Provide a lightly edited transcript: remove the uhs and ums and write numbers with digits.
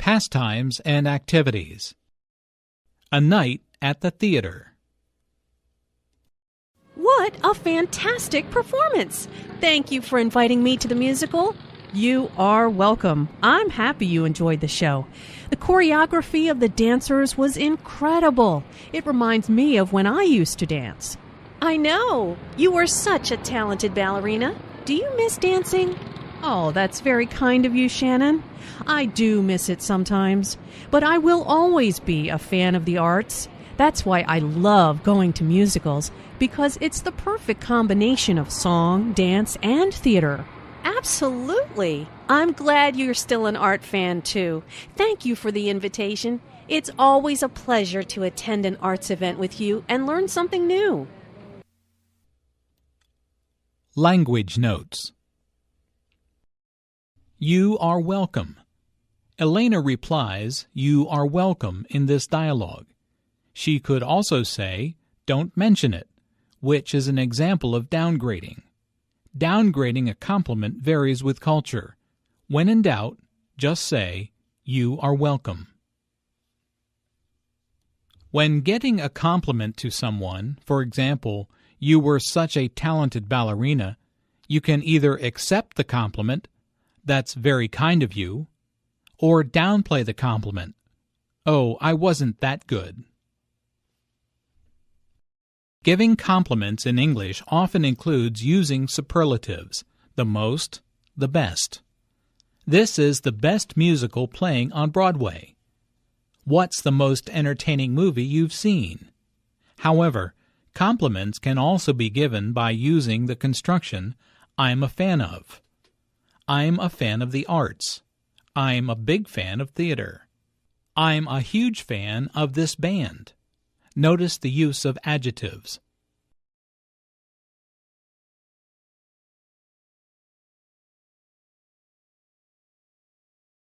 pastimes and activities. A night at the theater. What a fantastic performance! Thank you for inviting me to the musical. You are welcome. I'm happy you enjoyed the show. The choreography of the dancers was incredible. It reminds me of when I used to dance. I know. You were such a talented ballerina. Do you miss dancing? Oh, that's very kind of you, Shannon. I do miss it sometimes, but I will always be a fan of the arts. That's why I love going to musicals, because it's the perfect combination of song, dance, and theater. Absolutely. I'm glad you're still an art fan, too. Thank you for the invitation. It's always a pleasure to attend an arts event with you and learn something new. Language notes. You are welcome. Elena replies, "You are welcome," in this dialogue. She could also say, "Don't mention it," which is an example of downgrading. Downgrading a compliment varies with culture. When in doubt, just say, "You are welcome." When getting a compliment to someone, for example, "You were such a talented ballerina," you can either accept the compliment, "That's very kind of you," or downplay the compliment, "Oh, I wasn't that good." Giving compliments in English often includes using superlatives, the most, the best. This is the best musical playing on Broadway. What's the most entertaining movie you've seen? However, compliments can also be given by using the construction, "I'm a fan of." I'm a fan of the arts. I'm a big fan of theater. I'm a huge fan of this band. Notice the use of adjectives.